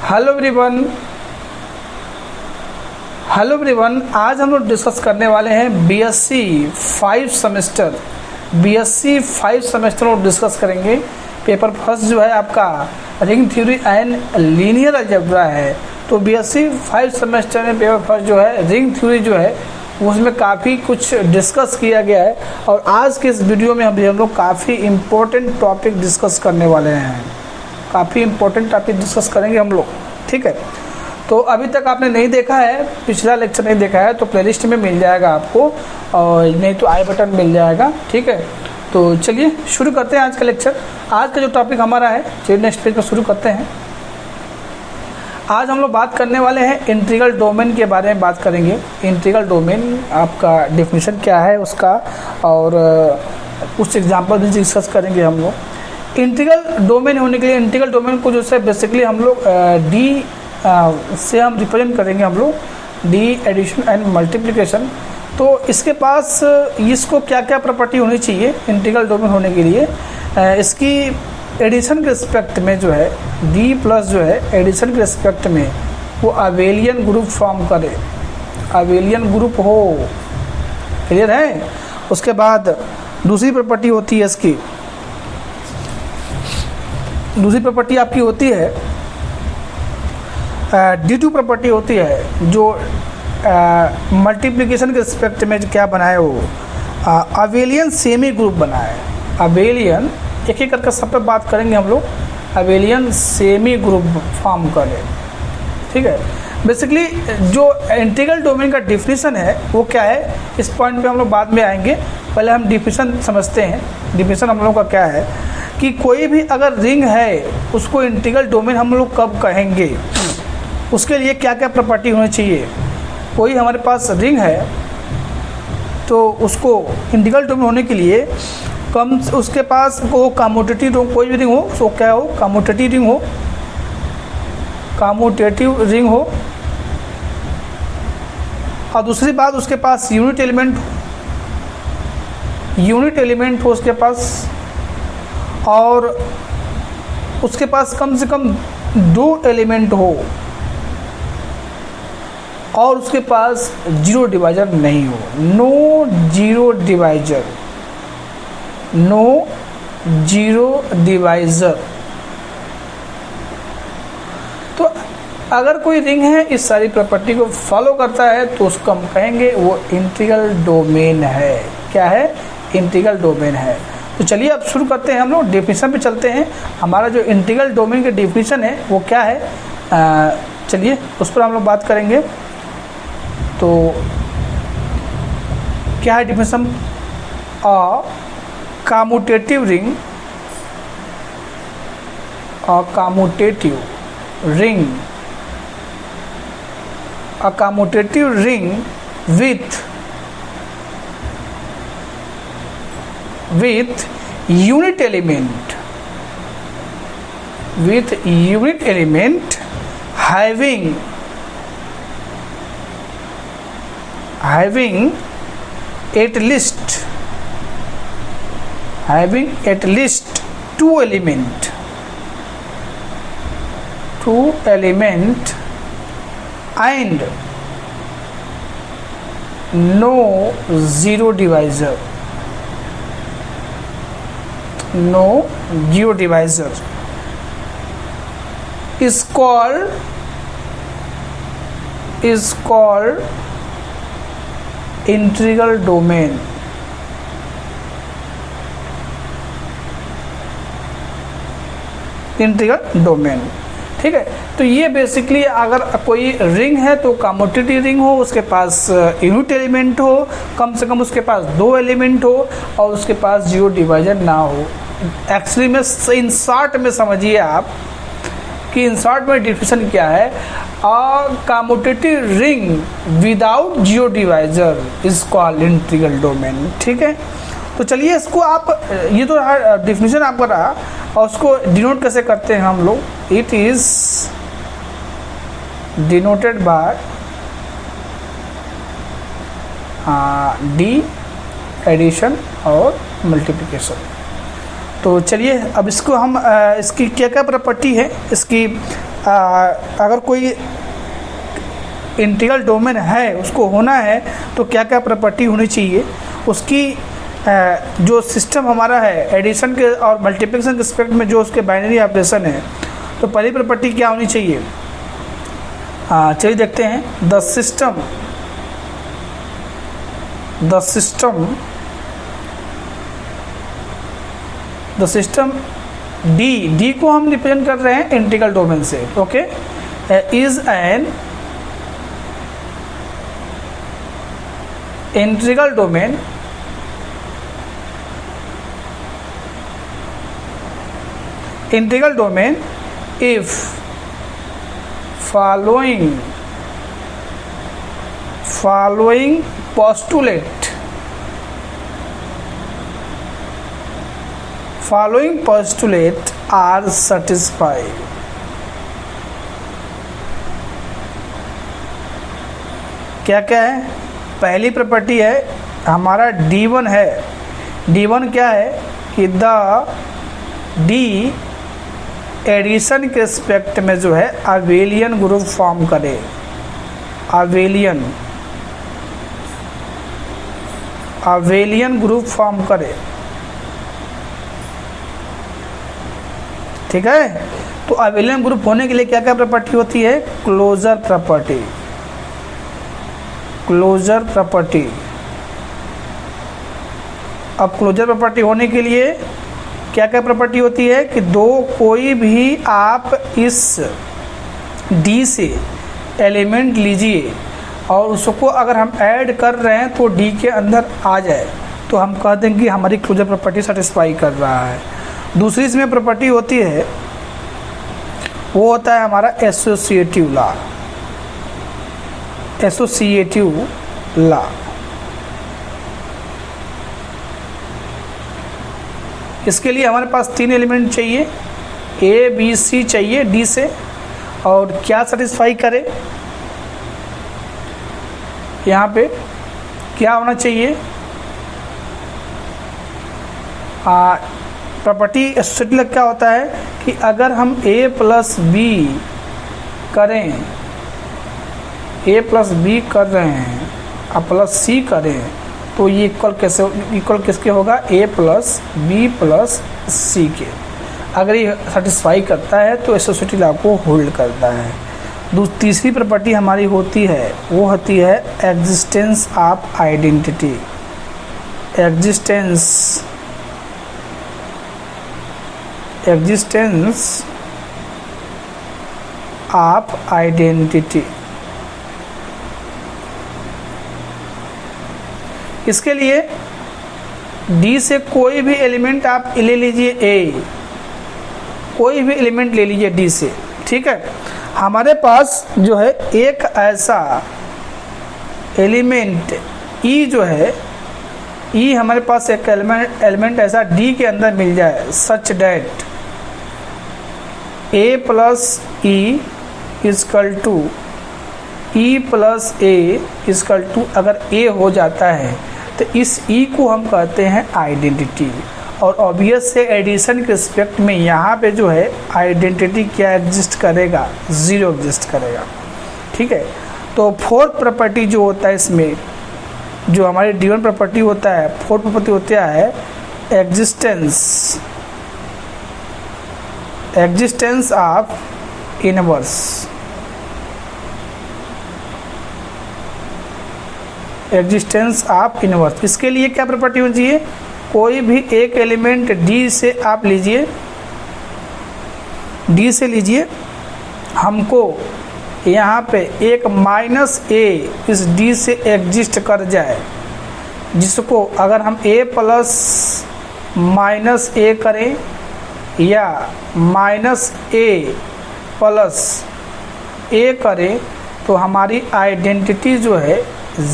Hello everyone, आज हम लोग डिस्कस करने वाले हैं बीएससी 5 सेमेस्टर को डिस्कस करेंगे। पेपर फर्स्ट जो है आपका ring theory and linear algebra है। तो बीएससी 5 सेमेस्टर में पेपर फर्स्ट जो है रिंग थ्योरी जो है उसमें काफ़ी कुछ डिस्कस किया गया है और आज के इस वीडियो में हम लोग काफ़ी इम्पोर्टेंट टॉपिक डिस्कस करने वाले हैं। काफ़ी इम्पोर्टेंट टॉपिक डिस्कस करेंगे हम लोग, ठीक है। तो अभी तक आपने नहीं देखा है, पिछला लेक्चर नहीं देखा है तो प्लेलिस्ट में मिल जाएगा आपको, और नहीं तो आई बटन मिल जाएगा, ठीक है। तो चलिए शुरू करते हैं आज का लेक्चर। आज का जो टॉपिक हमारा है, चलिए नेक्स्ट पेज पर शुरू करते हैं। आज हम लोग बात करने वाले हैं इंटीग्रल डोमेन के बारे में बात करेंगे। इंटीग्रल डोमेन आपका डेफिनेशन क्या है उसका, और कुछ एग्जाम्पल भी डिस्कस करेंगे हम लोग। इंटीग्रल डोमेन होने के लिए इंटीग्रल डोमेन को जो है बेसिकली हम लोग डी से हम रिप्रेजेंट करेंगे, हम लोग डी एडिशन एंड मल्टीप्लिकेशन। तो इसके पास इसको क्या क्या प्रॉपर्टी होनी चाहिए इंटीग्रल डोमेन होने के लिए। इसकी एडिशन के रिस्पेक्ट में जो है डी प्लस जो है एडिशन के रिस्पेक्ट में वो अबेलियन ग्रुप फॉर्म करे, अबेलियन ग्रुप हो, क्लियर है। उसके बाद दूसरी प्रॉपर्टी होती है इसकी, दूसरी प्रॉपर्टी आपकी होती है D2 प्रॉपर्टी होती है जो मल्टीप्लिकेशन के रिस्पेक्ट में जो क्या बनाए वो अबेलियन सेमी ग्रुप बनाए। अबेलियन एक एक करके सब पे बात करेंगे हम लोग। अबेलियन सेमी ग्रुप फॉर्म करे, ठीक है। बेसिकली जो इंटीग्रल डोमेन का डिफिनीशन है वो क्या है, इस पॉइंट पे हम लोग बाद में आएंगे। पहले हम डिफिनीशन समझते हैं। डिफिनीशन हम लोग का क्या है कि कोई भी अगर रिंग है उसको इंटीग्रल डोमेन हम लोग कब कहेंगे, उसके लिए क्या क्या प्रॉपर्टी होनी चाहिए। कोई हमारे पास रिंग है तो उसको इंटीग्रल डोमेन होने के लिए कम उसके पास वो कम्यूटेटिव कोई भी रिंग हो, उसको क्या हो, कम्यूटेटिव रिंग हो, कम्यूटेटिव रिंग हो। और दूसरी बात उसके पास यूनिट एलिमेंट हो उसके पास, और उसके पास कम से कम 2 एलिमेंट हो, और उसके पास जीरो डिवाइजर नहीं हो। No zero divisor, no zero divisor. तो अगर कोई रिंग है इस सारी प्रॉपर्टी को फॉलो करता है तो उसको हम कहेंगे वो इंटीग्रल डोमेन है। क्या है, इंटीग्रल डोमेन है। तो चलिए अब शुरू करते हैं, हम लोग डेफिनेशन पे चलते हैं। हमारा जो इंटीग्रल डोमेन का डेफिनेशन है वो क्या है, चलिए उस पर हम लोग बात करेंगे। तो क्या है definition, commutative ring, commutative ring, a commutative ring with unit element, with unit element having at least two element and no zero divisor, no zero divisor is called integral domain. Integral domain, ठीक है। तो ये basically अगर कोई ring है तो commutative ring हो, उसके पास यूनिट एलिमेंट हो, कम से कम उसके पास 2 एलिमेंट हो, और उसके पास जीरो डिवाइजर ना हो। एक्चुअली में इन शॉर्ट में समझिए आप कि इन शॉर्ट में डिफिनेशन क्या है, commutative ring without zero divisor is called integral domain, ठीक है। तो चलिए इसको आप, ये तो डिफिनेशन आपका रहा, और उसको डिनोट कैसे करते हैं हम लोग। It is denoted by the addition और मल्टीप्लिकेशन। तो चलिए अब इसको हम इसकी क्या क्या प्रॉपर्टी है इसकी, अगर कोई इंटीग्रल डोमेन है, उसको होना है, तो क्या क्या प्रॉपर्टी होनी चाहिए उसकी। जो सिस्टम हमारा है एडिशन के और मल्टीप्लिकेशन के रिस्पेक्ट में जो उसके बाइनरी ऑपरेशन है, तो पहली प्रॉपर्टी क्या होनी चाहिए। चलिए देखते हैं। द सिस्टम डी को हम रिप्रेजेंट कर रहे हैं इंटीग्रल डोमेन से। Okay, is an integral domain if following postulate are satisfied। क्या क्या है। पहली प्रॉपर्टी है हमारा D1 है। D1 क्या है कि द डी एडिशन के रिस्पेक्ट में जो है अबेलियन ग्रुप फॉर्म करे। अबेलियन ग्रुप फॉर्म करे। ठीक है। तो अबेलियन ग्रुप होने के लिए क्या क्या प्रॉपर्टी होती है। Closure property. अब क्लोजर प्रॉपर्टी होने के लिए क्या क्या प्रॉपर्टी होती है कि कोई भी आप इस डी से एलिमेंट लीजिए और उसको अगर हम ऐड कर रहे हैं तो डी के अंदर आ जाए, तो हम कह देंगे कि हमारी क्लोजर प्रॉपर्टी सेटिस्फाई कर रहा है। दूसरी इसमें प्रॉपर्टी होती है, वो होता है हमारा एसोसिएटिव लॉ। इसके लिए हमारे पास 3 एलिमेंट चाहिए, ए बी सी चाहिए डी से, और क्या सेटिस्फाई करे। यहाँ पे क्या होना चाहिए। प्रॉपर्टी एसोसिएटिव क्या होता है कि अगर हम ए प्लस बी कर रहे हैं और प्लस सी करें, तो ये इक्वल किसके होगा। ए प्लस बी प्लस सी के। अगर ये सेटिस्फाई करता है तो एसोसिएटिव लॉ को होल्ड करता है। तीसरी प्रॉपर्टी हमारी होती है, वो होती है existence of identity. Existence of identity. इसके लिए डी से कोई भी एलिमेंट आप ले लीजिए, कोई भी एलिमेंट ले लीजिए डी से। ठीक है। हमारे पास जो है एक ऐसा एलिमेंट ई जो है, ई हमारे पास एक एलिमेंट ऐसा डी के अंदर मिल जाए, such that A plus E equal to E plus A equal to, अगर ए हो जाता है तो इस ई को हम कहते हैं आइडेंटिटी। और ऑब्वियस से एडिशन के रिस्पेक्ट में यहाँ पे जो है आइडेंटिटी क्या एग्जिस्ट करेगा, 0 एग्जिस्ट करेगा। ठीक है। तो फोर्थ प्रॉपर्टी जो होता है इसमें, जो हमारी D1 प्रॉपर्टी होता है, फोर्थ प्रॉपर्टी होता है एग्जिस्टेंस ऑफ इनवर्स। इसके लिए क्या प्रॉपर्टी होनी चाहिए। कोई भी एक एलिमेंट डी से आप लीजिए, हमको यहाँ पे एक माइनस ए इस डी से एग्जिस्ट कर जाए, जिसको अगर हम ए प्लस माइनस ए करें या माइनस ए प्लस ए करें, तो हमारी आइडेंटिटी जो है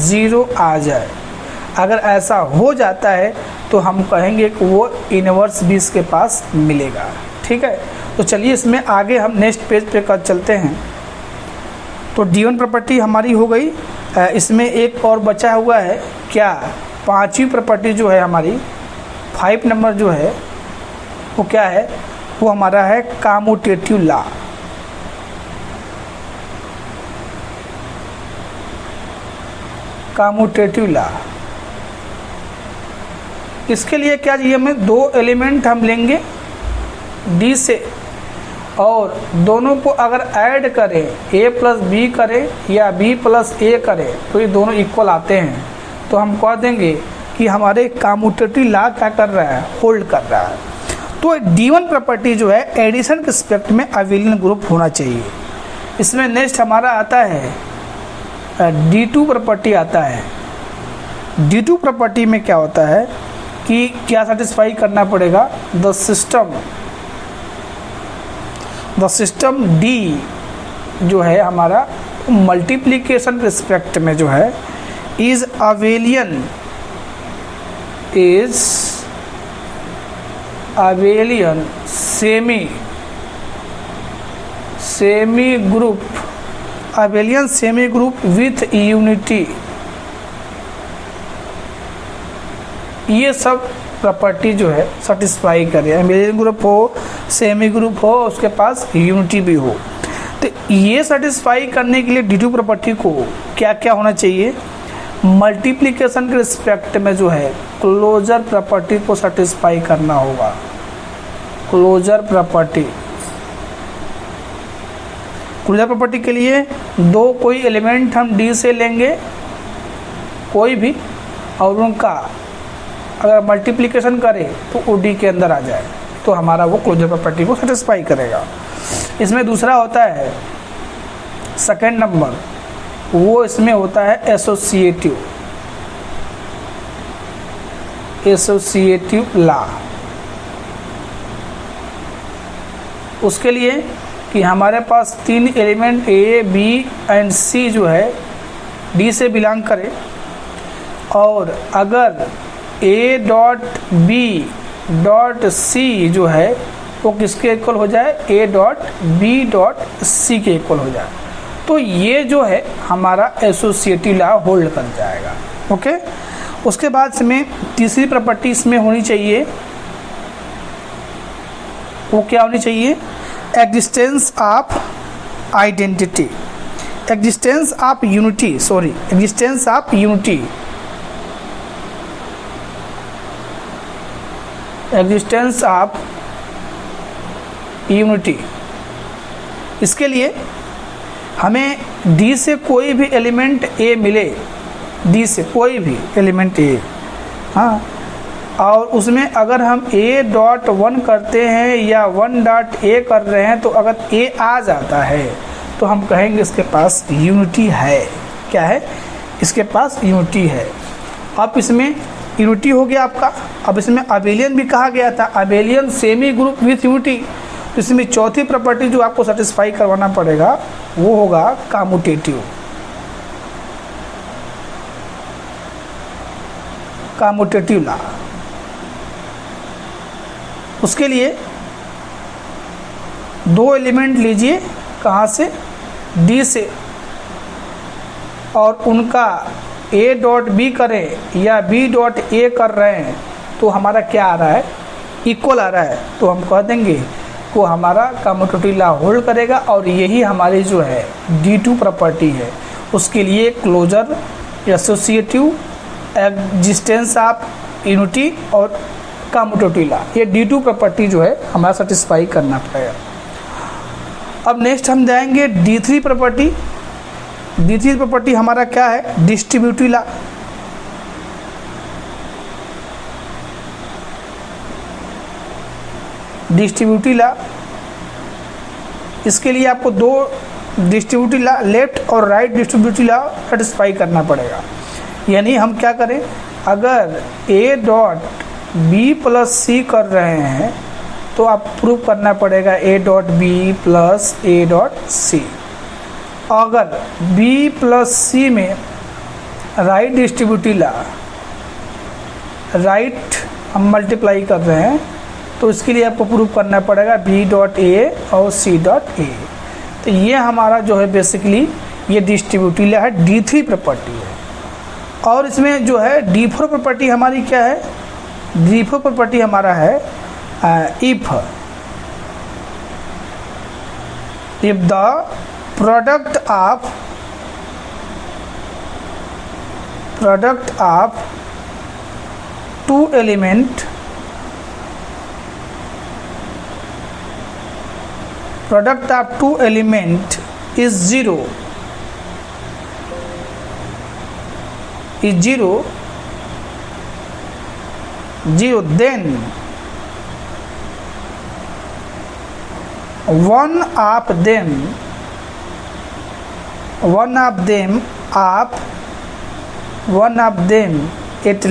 0 आ जाए। अगर ऐसा हो जाता है तो हम कहेंगे कि वो इनवर्स भी इसके पास मिलेगा। ठीक है। तो चलिए इसमें आगे हम नेक्स्ट पेज पे कर चलते हैं। तो D1 प्रॉपर्टी हमारी हो गई। इसमें एक और बचा हुआ है क्या, 5वीं प्रॉपर्टी जो है हमारी, 5 नंबर जो है वो क्या है, वो हमारा है कम्यूटेटिव लॉ। Commutative law. इसके लिए क्या चाहिए हमें, दो एलिमेंट हम लेंगे डी से और दोनों को अगर ऐड करें, a प्लस बी करें या b प्लस a करें तो ये दोनों इक्वल आते हैं, तो हम कह देंगे कि हमारे कम्यूटेटिव लॉ क्या कर रहा है, होल्ड कर रहा है। तो D1 प्रॉपर्टी जो है एडिशन के रिस्पेक्ट में अबेलियन ग्रुप होना चाहिए। इसमें नेक्स्ट हमारा आता है D2 प्रॉपर्टी आता है। D2 प्रॉपर्टी में क्या होता है कि क्या सेटिस्फाई करना पड़ेगा, द सिस्टम D जो है हमारा मल्टीप्लिकेशन रिस्पेक्ट में जो है is abelian semi group with unity. ये सब प्रॉपर्टी जो है सेटिस्फाई करे, अबेलियन ग्रुप हो, सेमी ग्रुप हो, उसके पास यूनिटी भी हो। तो ये सेटिस्फाई करने के लिए D2 प्रॉपर्टी को क्या क्या होना चाहिए, मल्टीप्लिकेशन के रिस्पेक्ट में जो है क्लोजर प्रॉपर्टी को सेटिस्फाई करना होगा। क्लोजर प्रॉपर्टी के लिए दो कोई एलिमेंट हम D से लेंगे कोई भी, और उनका अगर मल्टीप्लिकेशन करें तो वो D के अंदर आ जाए, तो हमारा वो क्लोजर प्रॉपर्टी को सेटिस्फाई करेगा। इसमें दूसरा होता है सेकेंड नंबर, वो इसमें होता है एसोसिएटिव लॉ। उसके लिए कि हमारे पास तीन element A, B and C जो है D से बिलोंग करें, और अगर A dot B dot C जो है वो किसके इक्वल हो जाए, A dot B dot C के इक्वल हो जाए, तो ये जो है हमारा एसोसिएटिव लॉ होल्ड कर जाएगा। ओके, उसके बाद इसमें तीसरी प्रॉपर्टी इसमें होनी चाहिए, वो क्या होनी चाहिए, existence of identity, existence of unity, इसके लिए हमें D से कोई भी एलिमेंट A मिले, D से कोई भी एलिमेंट A, हाँ, और उसमें अगर हम A डॉट 1 करते हैं या 1 डॉट A कर रहे हैं, तो अगर A आ जाता है तो हम कहेंगे इसके पास यूनिटी है। क्या है, इसके पास यूनिटी है। अब इसमें यूनिटी हो गया आपका। अब इसमें अबेलियन भी कहा गया था, abelian semi group with unity. तो इसमें चौथी प्रॉपर्टी जो आपको सेटिस्फाई करवाना पड़ेगा वो होगा कम्यूटेटिव लॉ। उसके लिए दो एलिमेंट लीजिए, कहाँ से, D से, और उनका A डॉट B करें या B डॉट A कर रहे हैं, तो हमारा क्या आ रहा है, इक्वल आ रहा है, तो हम कह देंगे को हमारा कम्यूटेटिव लॉ होल्ड करेगा। और यही हमारी जो है D2 प्रॉपर्टी है, उसके लिए closure, associative, existence of unity और कम्यूटेटिव लॉ, ये D2 प्रॉपर्टी जो है हमारा सेटिस्फाई करना पड़ेगा। अब नेक्स्ट हम जाएंगे D3 प्रॉपर्टी। D3 प्रॉपर्टी हमारा क्या है, डिस्ट्रीब्यूटिव लॉ। डिस्ट्रीब्यूटिव लॉ, इसके लिए आपको दो डिस्ट्रीब्यूटिव लॉ, लेफ्ट और राइट डिस्ट्रीब्यूटिव लॉ सेटिस्फाई करना पड़ेगा। यानी हम क्या करें, अगर A dot B plus C कर रहे हैं तो आप प्रूव करना पड़ेगा A dot B plus A dot C। अगर B प्लस C में राइट डिस्ट्रीब्यूटिव लॉ, राइट हम मल्टीप्लाई कर रहे हैं, तो इसके लिए आपको प्रूव करना पड़ेगा B डॉट A और C डॉट A। तो ये हमारा जो है बेसिकली ये डिस्ट्रीब्यूटिव लॉ है, D3 प्रॉपर्टी है। और इसमें जो है D4 प्रॉपर्टी हमारी क्या है, D4 प्रॉपर्टी हमारा है if the product product of two element is zero then one of them at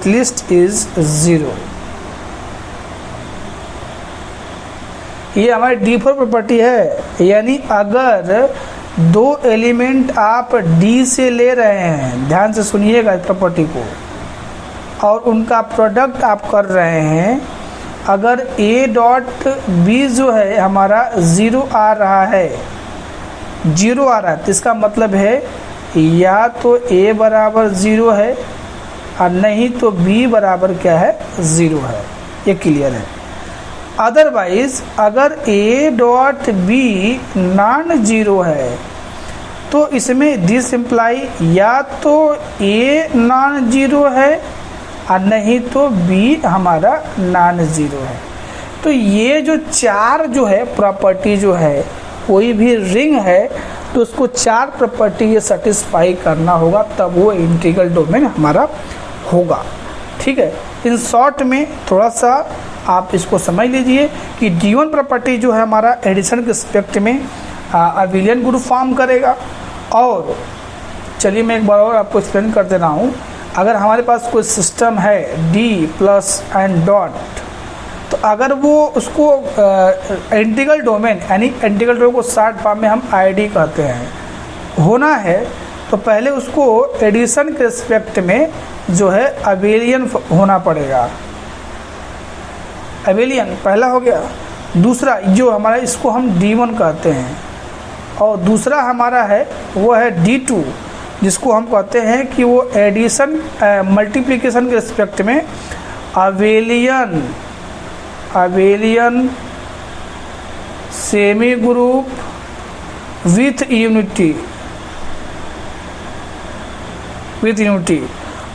least is zero। ये हमारी D4 प्रॉपर्टी है, यानी अगर दो एलिमेंट आप D से ले रहे हैं, ध्यान से सुनिएगा इस प्रॉपर्टी को, और उनका प्रोडक्ट आप कर रहे हैं, अगर A डॉट B जो है हमारा ज़ीरो आ रहा है, तो इसका मतलब है या तो A बराबर ज़ीरो है और नहीं तो B बराबर क्या है, ज़ीरो है। ये क्लियर है। अदरवाइज अगर A dot B non zero है तो इसमें दिस इम्प्लाई या तो A नॉन जीरो है और नहीं तो B हमारा नॉन जीरो है। तो ये जो चार जो है प्रॉपर्टी जो है, कोई भी रिंग है तो उसको चार प्रॉपर्टी ये सेटिस्फाई करना होगा, तब वो इंटीग्रल डोमेन हमारा होगा। ठीक है, इन शॉर्ट में थोड़ा सा आप इसको समझ लीजिए कि D1 प्रॉपर्टी जो है हमारा एडिशन के रिस्पेक्ट में अबिलियन ग्रुप फॉर्म करेगा। और चलिए मैं एक बार और आपको एक्सप्लेन कर दे रहा हूँ। अगर हमारे पास कोई सिस्टम है D प्लस एंड डॉट, तो अगर वो उसको इंटीग्रल डोमेन यानी इंटीग्रल डोमेन को शॉर्ट फॉर्म में हम ID कहते हैं होना है, तो पहले उसको एडिशन के रिस्पेक्ट में जो है अबेलियन होना पड़ेगा। अबेलियन पहला हो गया। दूसरा जो हमारा इसको हम D1 कहते हैं, और दूसरा हमारा है वो है D2, जिसको हम कहते हैं कि वो एडिशन मल्टीप्लिकेशन के रिस्पेक्ट में abelian semi group with unity.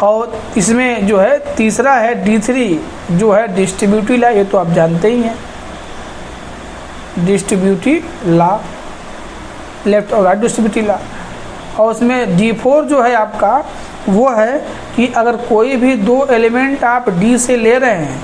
और इसमें जो है तीसरा है D3 जो है डिस्ट्रीब्यूटिव लॉ, ये तो आप जानते ही हैं, डिस्ट्रीब्यूटिव लॉ, लेफ्ट और राइट डिस्ट्रीब्यूटिव लॉ। और उसमें D4 जो है आपका वो है कि अगर कोई भी दो एलिमेंट आप D से ले रहे हैं,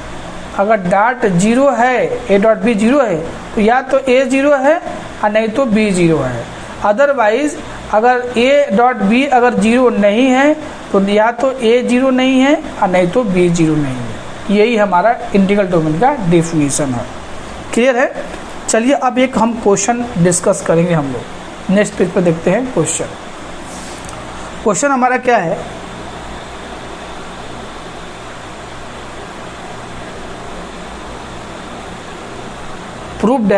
अगर डॉट जीरो है, A डॉट B जीरो है, तो या तो A जीरो है और नहीं तो B जीरो है। अदरवाइज अगर A डॉट B अगर जीरो नहीं है तो या तो A जीरो नहीं है और नहीं तो B जीरो नहीं है। यही हमारा इंटीग्रल डोमेन का डेफिनेशन है। क्लियर है? चलिए अब एक हम क्वेश्चन डिस्कस करेंगे हम लोग। नेक्स्ट पेज पर देखते हैं क्वेश्चन हमारा क्या है। Prove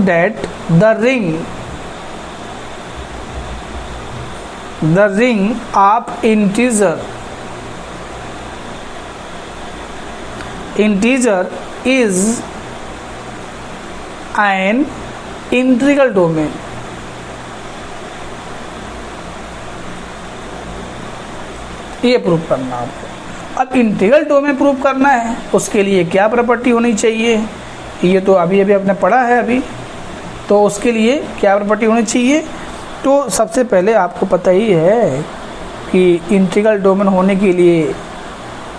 that the ring of integer is an integral domain। ये प्रूव करना आपको। अब इंटीग्रल डोमेन प्रूव करना है, उसके लिए क्या प्रॉपर्टी होनी चाहिए, ये तो अभी आपने पढ़ा है अभी। तो उसके लिए क्या प्रॉपर्टी होनी चाहिए, तो सबसे पहले आपको पता ही है कि इंटीग्रल डोमेन होने के लिए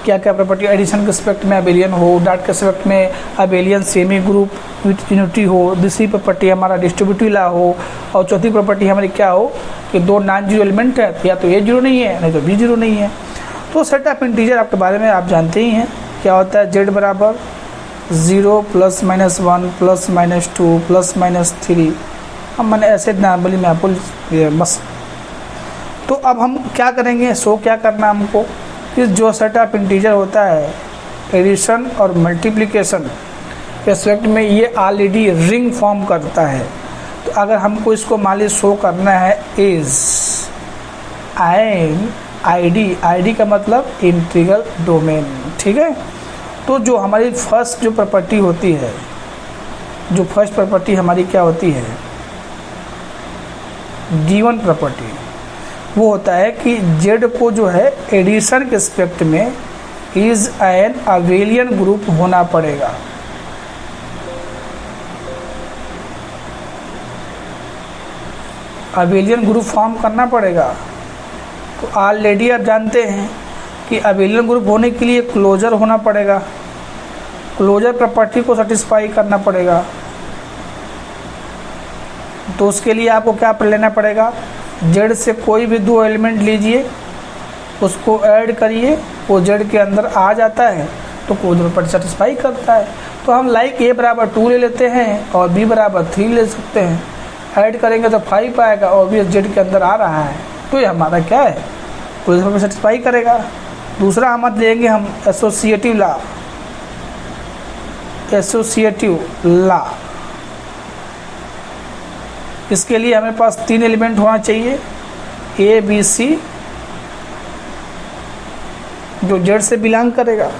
क्या क्या प्रॉपर्टी, एडिशन के रिस्पेक्ट में अबेलियन हो, डॉट के रिस्पेक्ट में abelian semi group with unity हो, दूसरी प्रॉपर्टी हमारा डिस्ट्रीब्यूटिव लॉ हो, और चौथी प्रॉपर्टी हमारी क्या हो कि दो नॉन जीरो एलिमेंट है, या तो A जीरो नहीं है नहीं तो B जीरो नहीं है। तो सेट ऑफ इंटीजर आपके बारे में आप जानते ही हैं क्या होता है। Z बराबर 0 plus minus 1 plus minus 2 plus minus 3। अब मैंने ऐसे नॉर्मली मैं आपको बस। तो अब हम क्या करेंगे, क्या करना हमको कि जो सेट ऑफ इंटीजर होता है एडिशन और मल्टीप्लिकेशन के रिस्पेक्ट में ये ऑलरेडी रिंग फॉर्म करता है। तो अगर हमको इसको मान लीजिए शो करना है इज एन ID का मतलब इंटीग्रल डोमेन। ठीक है, तो जो हमारी फर्स्ट जो प्रॉपर्टी होती है जो फर्स्ट प्रॉपर्टी हमारी क्या होती है, गिवन प्रॉपर्टी, वो होता है कि जेड को जो है एडिशन के रिस्पेक्ट में इज एन अबेलियन ग्रुप होना पड़ेगा। अबेलियन ग्रुप फॉर्म करना पड़ेगा। तो ऑलरेडी आप जानते हैं कि अबेलियन ग्रुप होने के लिए क्लोजर होना पड़ेगा, क्लोजर प्रॉपर्टी को सेटिस्फाई करना पड़ेगा। तो उसके लिए आपको क्या लेना पड़ेगा, जेड से कोई भी दो एलिमेंट लीजिए, उसको ऐड करिए, वो जेड के अंदर आ जाता है तो क्लोजर प्रॉपर्टी सेटिस्फाई करता है। तो हम लाइक ए बराबर 2 ले लेते हैं और बी बराबर 3 ले सकते हैं, ऐड करेंगे तो 5 आएगा और भी जेड के अंदर आ रहा है, तो ये हमारा क्या है, क्लोजर प्रॉपर्टी सेटिस्फाई करेगा। दूसरा हम लेंगे हम एसोसिएटिव लॉ, एसोसिएटिव लॉ। इसके लिए हमें पास 3 एलिमेंट होना चाहिए, ए बी सी, जो जेड से बिलोंग करेगा।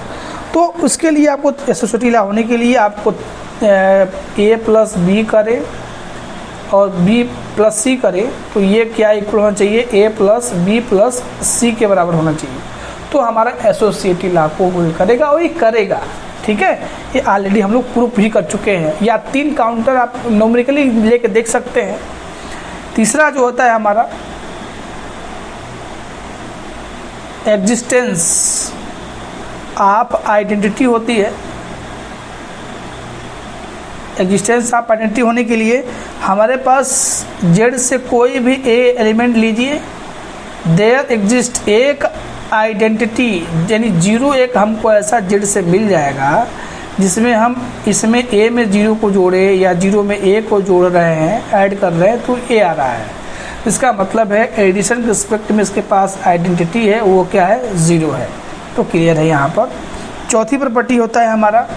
तो उसके लिए आपको एसोसिएटिव लॉ होने के लिए आपको ए प्लस बी करे और बी प्लस सी करे, तो ये क्या इक्वल होना चाहिए, ए प्लस बी प्लस सी के बराबर होना चाहिए। तो हमारा एसोसिएटिव लॉ को वो करेगा और ये करेगा, ठीक है। ये ऑलरेडी हम लोग प्रूफ भी कर चुके हैं, या 3 काउंटर आप न्यूमेरिकली लेके देख सकते हैं। तीसरा जो होता है हमारा एग्जिस्टेंस ऑफ आइडेंटिटी होती है। एग्जिस्टेंस ऑफ आइडेंटिटी होने के लिए हमारे पास जेड से कोई भी ए एलिमेंट लीजिए, देयर एग्जिस्ट एक आइडेंटिटी, यानी 0 एक हमको ऐसा जेड से मिल जाएगा जिसमें हम इसमें ए में 0 को जोड़े या 0 में ए को जोड़ रहे हैं, ऐड कर रहे हैं, तो ए आ रहा है। इसका मतलब है एडिशन के रिस्पेक्ट में इसके पास आइडेंटिटी है, वो क्या है, 0 है। तो क्लियर है यहाँ पर। चौथी प्रॉपर्टी होता है हमारा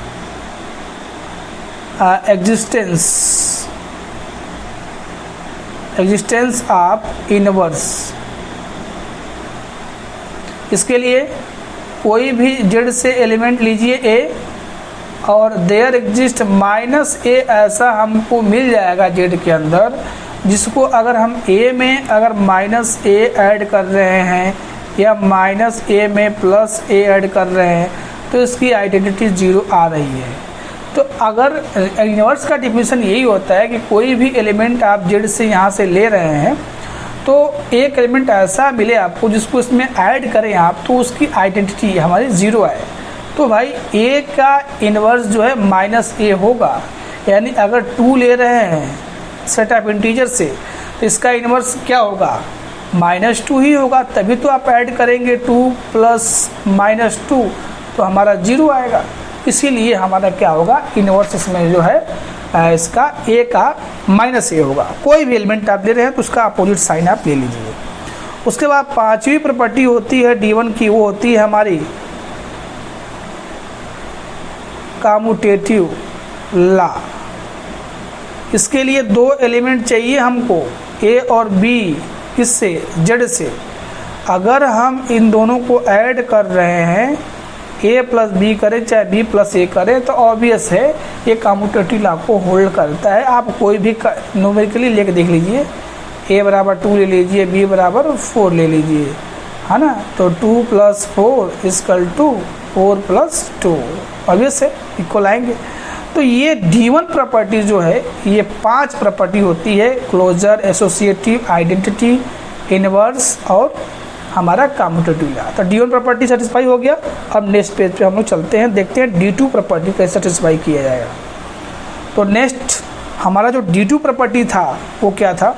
एग्जिस्टेंस ऑफ इनवर्स। इसके लिए कोई भी जेड से एलिमेंट लीजिए ए और देयर एग्जिस्ट माइनस ए, ऐसा हमको मिल जाएगा जेड के अंदर जिसको अगर हम ए में अगर माइनस ए ऐड कर रहे हैं या माइनस ए में प्लस ए ऐड कर रहे हैं तो इसकी आइडेंटिटी 0 आ रही है। तो अगर इनवर्स का डिफिनेशन यही होता है कि कोई भी एलिमेंट आप जेड से यहाँ से ले रहे हैं तो एक एलिमेंट ऐसा मिले आपको जिसको इसमें ऐड करें आप, तो उसकी आइडेंटिटी हमारी 0 आए। तो भाई ए का इन्वर्स जो है माइनस ए होगा, यानी अगर 2 ले रहे हैं सेट ऑफ इंटीजर से तो इसका इन्वर्स क्या होगा, -2 ही होगा, तभी तो आप ऐड करेंगे 2 प्लस -2 तो हमारा 0 आएगा। इसीलिए हमारा क्या होगा, इन्वर्स इसमें जो है इसका ए का -a होगा। कोई भी एलिमेंट आप ले रहे हैं तो उसका अपोजिट साइन आप ले लीजिए। उसके बाद 5वीं प्रॉपर्टी होती है D1 की, वो होती है हमारी कम्यूटेटिव लॉ। इसके लिए 2 एलिमेंट चाहिए हमको, ए और बी, किससे, जेड से। अगर हम इन दोनों को ऐड कर रहे हैं, ए प्लस बी करें चाहे बी प्लस ए करें, तो ऑब्वियस है ये कम्यूटेटिव लॉ को होल्ड करता है। आप कोई भी न्यूमेरिकली लेके देख लीजिए, ए बराबर 2 ले लीजिए, बी बराबर 4 ले लीजिए, है ना। तो 2 + 4 = 4 + 2, ऑब्वियस है इक्वल आएंगे। तो ये D1 प्रॉपर्टी जो है ये 5 प्रॉपर्टी होती है, क्लोजर, एसोसिएटिव, आइडेंटिटी, इनवर्स और हमारा कम्यूटेटिव लॉ। तो D1 प्रॉपर्टी सेटिस्फाई हो गया। अब नेक्स्ट पेज पे हम लोग चलते हैं, देखते हैं D2 प्रॉपर्टी कैसे सेटिस्फाई किया जाएगा। तो नेक्स्ट हमारा जो D2 प्रॉपर्टी था वो क्या था,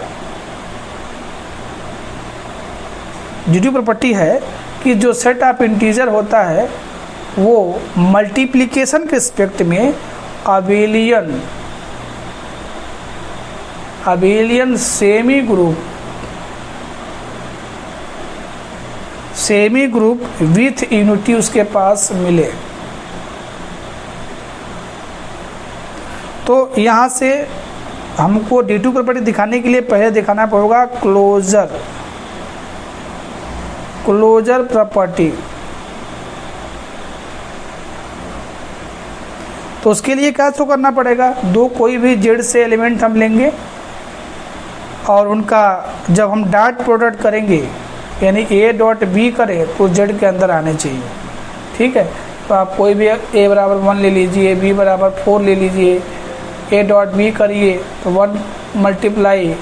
D2 प्रॉपर्टी है कि जो सेट ऑफ इंटीजर होता है वो मल्टीप्लिकेशन के रिस्पेक्ट में abelian semi group with unity उसके पास मिले। तो यहाँ से हमको D2 प्रॉपर्टी दिखाने के लिए पहले दिखाना पड़ेगा क्लोजर प्रॉपर्टी। तो उसके लिए क्या थ्रो करना पड़ेगा, दो कोई भी जेड से एलिमेंट हम लेंगे और उनका जब हम डॉट प्रोडक्ट करेंगे यानी ए डॉट बी करें तो जेड के अंदर आने चाहिए। ठीक है, तो आप कोई भी ए बराबर 1 ले लीजिए, बी बराबर 4 ले लीजिए, ए डॉट बी करिए तो 1 मल्टीप्लाई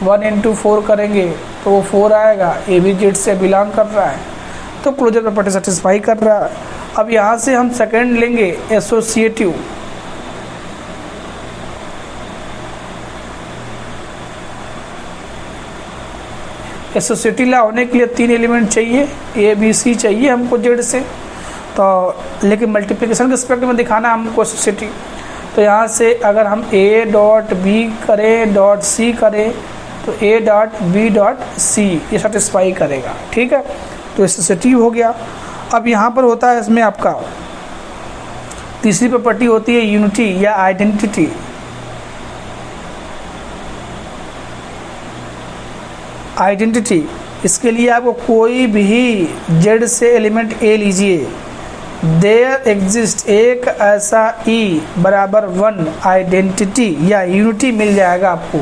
1 इंटू 4 करेंगे तो वो 4 आएगा। ए भी जेड से बिलोंग कर रहा है तो क्लोजर प्रॉपर्टी सेटिस्फाई कर रहा है। अब यहाँ से हम सेकंड लेंगे एसोसिएटिव। एसोसिएटिव ला होने के लिए 3 एलिमेंट चाहिए, ए बी सी चाहिए हमको जेड से, तो लेकिन मल्टीप्लिकेशन के रिस्पेक्ट में दिखाना हमको एसोसिएटिव। तो यहाँ से अगर हम ए डॉट बी करें डॉट सी करें तो A dot B dot C ये सेटिस्फाई करेगा। ठीक है, तो एसोसिएटिव हो गया। अब यहाँ पर होता है इसमें आपका तीसरी प्रॉपर्टी होती है यूनिटी या आइडेंटिटी। आइडेंटिटी इसके लिए आपको कोई भी जेड से एलिमेंट ए लीजिए, देयर एग्जिस्ट एक ऐसा ई बराबर 1 आइडेंटिटी या यूनिटी मिल जाएगा आपको,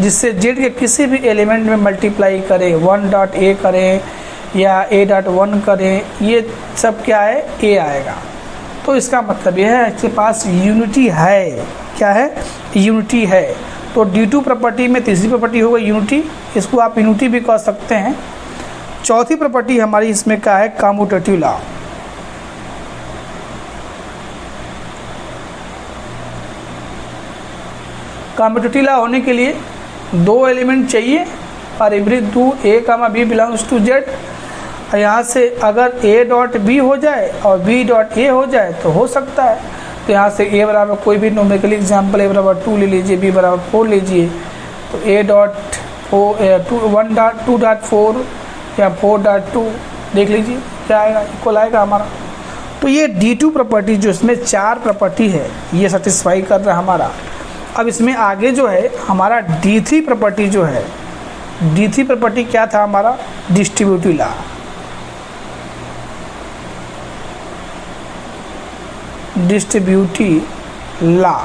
जिससे जेड के किसी भी एलिमेंट में मल्टीप्लाई करें, 1 डॉट ए करें या ए डॉट 1 करें, ये सब क्या है, ए आएगा। तो इसका मतलब यह है इसके पास यूनिटी है। क्या है, यूनिटी है। तो D2 प्रॉपर्टी में तीसरी प्रॉपर्टी हो गई यूनिटी, इसको आप यूनिटी भी कह सकते हैं। चौथी प्रॉपर्टी हमारी इसमें क्या है, कम्यूटेटिव लॉ। कम्यूटेटिव लॉ होने के लिए 2 एलिमेंट चाहिए और every 2 A comma B belongs to Z. यहाँ से अगर ए डॉट बी हो जाए और बी डॉट ए हो जाए तो हो सकता है। तो यहाँ से ए बराबर कोई भी न्यूमेरिकल एग्जाम्पल ए बराबर 2 ले लीजिए, बी बराबर 4 लीजिए, तो ए डॉट 1.2.4 या 4.2 देख लीजिए क्या आएगा, इक्वल आएगा हमारा। तो ये D2 प्रॉपर्टी जो इसमें 4 प्रॉपर्टी है ये सेटिस्फाई कर रहा है हमारा। अब इसमें आगे जो है हमारा D3 प्रॉपर्टी जो है, D3 प्रॉपर्टी क्या था हमारा, डिस्ट्रीब्यूटिव लॉ। डिस्ट्रीब्यूटिव लॉ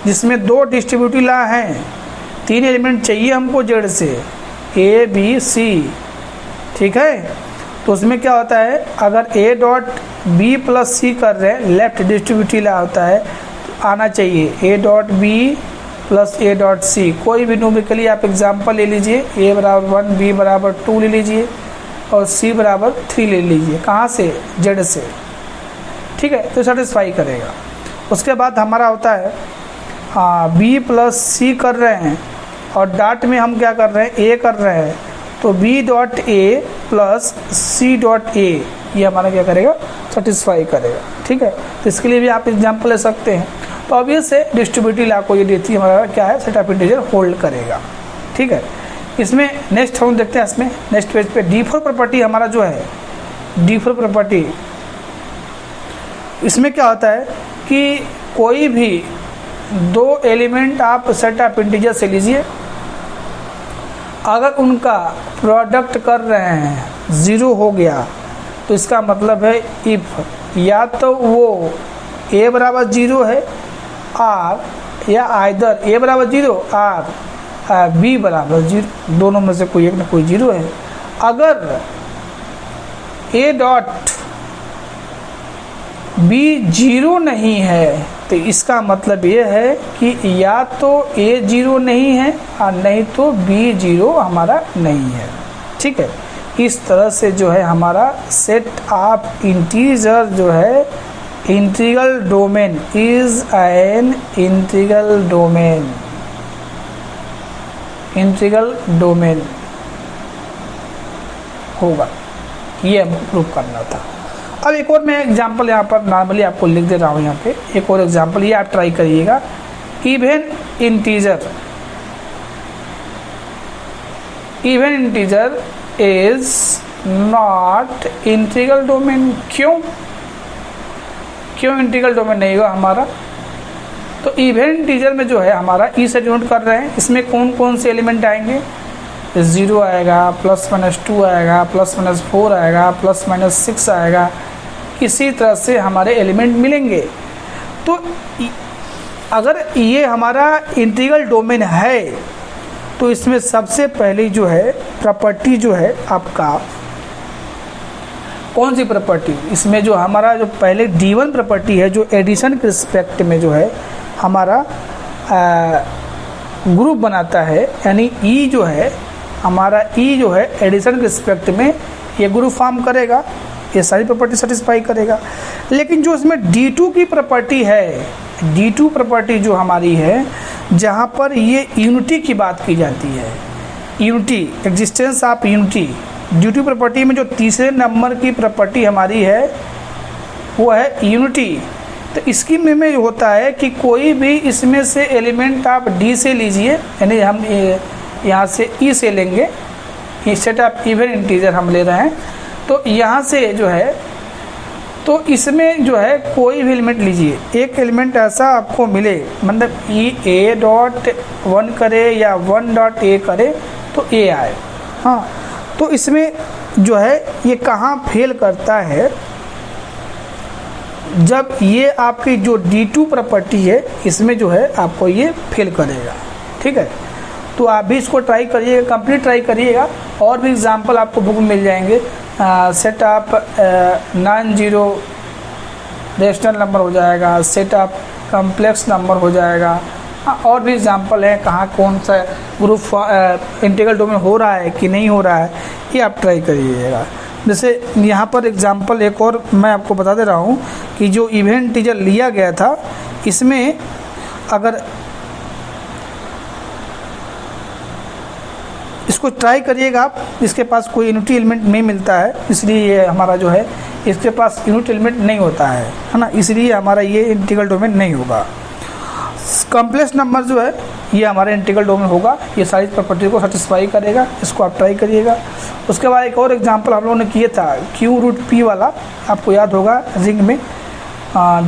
जिसमें 2 डिस्ट्रीब्यूटिव लॉ हैं, 3 एलिमेंट चाहिए हमको जेड से, ए बी सी। ठीक है, तो उसमें क्या होता है, अगर ए डॉट बी प्लस सी कर रहे हैं, लेफ्ट डिस्ट्रीब्यूटिव लॉ होता है, तो आना चाहिए A dot B plus A dot C. कोई भी न्यूमेरिकली आप एग्जाम्पल ले लीजिए, ए बराबर 1, बी बराबर 2 ले लीजिए और सी बराबर 3 ले लीजिए। कहाँ से, जेड से। ठीक है, तो सेटिस्फाई करेगा। उसके बाद हमारा होता है बी प्लस सी कर रहे हैं और डॉट में हम क्या कर रहे हैं, ए कर रहे हैं, तो B dot A plus C dot A ये हमारा क्या करेगा, सेटिस्फाई करेगा। ठीक है, तो इसके लिए भी आप एग्जाम्पल ले सकते हैं। तो ऑब्वियस है डिस्ट्रीब्यूटिव लॉ को ये देती है हमारा क्या है, सेट ऑफ इंटीजर होल्ड करेगा। ठीक है, इसमें नेक्स्ट हम देखते हैं, इसमें नेक्स्ट पेज पे D4 प्रॉपर्टी हमारा जो है, D4 प्रॉपर्टी इसमें क्या होता है कि कोई भी 2 एलिमेंट आप सेट ऑफ इंटीजर से लीजिए, अगर उनका प्रोडक्ट कर रहे हैं 0 हो गया तो इसका मतलब है इफ या तो वो a बराबर 0 है और या आइदर a बराबर 0 और b बराबर 0, दोनों में से कोई एक ना कोई 0 है। अगर a डॉट b 0 नहीं है तो इसका मतलब ये है कि या तो a 0 नहीं है और नहीं तो b 0 हमारा नहीं है। ठीक है, इस तरह से जो है हमारा सेट ऑफ इंटीजर जो है, integral domain is an integral domain, integral domain होगा, ये हमको प्रूव करना था। अब एक और मैं एग्जांपल यहाँ पर नॉर्मली आपको लिख दे रहा हूँ, यहाँ पे एक और एग्जांपल ये आप ट्राई करिएगा। Even integer, even integer is not integral domain. क्यों इंटीग्रल डोमेन नहीं होगा हमारा? तो इवन इंटीजर में जो है हमारा ई से डिनोट कर रहे हैं, इसमें कौन कौन से एलिमेंट आएंगे, 0 आएगा, +-2 आएगा, +-4 आएगा, +-6 आएगा, इसी तरह से हमारे एलिमेंट मिलेंगे। तो अगर ये हमारा इंटीग्रल डोमेन है तो इसमें सबसे पहली जो है प्रॉपर्टी जो है आपका कौन सी प्रॉपर्टी, इसमें जो हमारा जो पहले D1 प्रॉपर्टी है जो एडिशन के रिस्पेक्ट में जो है हमारा ग्रुप बनाता है, यानी E जो है हमारा E जो है एडिशन के रिस्पेक्ट में ये ग्रुप फॉर्म करेगा, ये सारी प्रॉपर्टी सेटिस्फाई करेगा। लेकिन जो इसमें D2 की प्रॉपर्टी है, D2 प्रॉपर्टी जो हमारी है जहाँ पर ये यूनिटी की बात की जाती है, unity, existence of unity, D2 property में जो तीसरे नंबर की प्रॉपर्टी हमारी है वो है यूनिटी। तो इसकी में होता है कि कोई भी इसमें से एलिमेंट आप D से लीजिए, यानी हम यहाँ से E से लेंगे, सेट ऑफ इवन इंटीजर हम ले रहे हैं, तो यहाँ से जो है तो इसमें जो है कोई भी एलिमेंट लीजिए, एक एलिमेंट ऐसा आपको मिले, मतलब A डॉट 1 करे या 1 डॉट A करे तो A आए। हाँ, तो इसमें जो है ये कहाँ फेल करता है, जब ये आपकी जो D2 प्रॉपर्टी है इसमें जो है आपको ये फेल करेगा। ठीक है, तो आप भी इसको ट्राई करिएगा, कंप्लीट ट्राई करिएगा। और भी एग्जांपल आपको बुक में मिल जाएंगे, set of non zero rational number हो जाएगा, सेट ऑफ कॉम्प्लेक्स नंबर हो जाएगा। और भी एग्जांपल है कहाँ कौन सा ग्रुप इंटीग्रल डोमेन हो रहा है कि नहीं हो रहा है, ये आप ट्राई करिएगा। जैसे यहाँ पर एग्जांपल एक और मैं आपको बता दे रहा हूँ कि जो इवेंट इंटीजर लिया गया था इसमें अगर इसको ट्राई करिएगा आप, इसके पास कोई यूनिटी एलिमेंट नहीं मिलता है, इसलिए ये हमारा जो है इसके पास यूनिटी एलिमेंट नहीं होता है ना, इसलिए हमारा ये इंटीग्रल डोमेन नहीं होगा। कॉम्प्लेक्स नंबर जो है ये हमारा इंटीग्रल डोमेन होगा, ये सारी प्रॉपर्टी को सेटिस्फाई करेगा, इसको आप ट्राई करिएगा। उसके बाद एक और एग्जांपल हम लोगों ने किया था Q रूट P वाला, आपको याद होगा रिंग में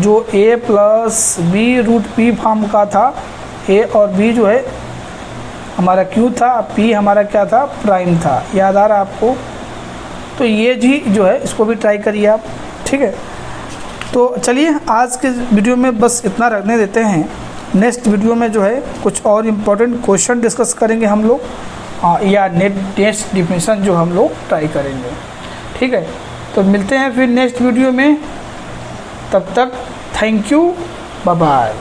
जो A plus B root P form का था, A और B जो है हमारा Q था, P हमारा क्या था, प्राइम था, याद आ रहा आपको। तो ये जी जो है इसको भी ट्राई करिए आप। ठीक है, तो चलिए आज के वीडियो में बस इतना रखने देते हैं। नेक्स्ट वीडियो में जो है कुछ और इम्पोर्टेंट क्वेश्चन डिस्कस करेंगे हम लोग, या नेक्स्ट डिफिनेशन जो हम लोग ट्राई करेंगे। ठीक है, तो मिलते हैं फिर नेक्स्ट वीडियो में, तब तक थैंक यू, बाय बाय।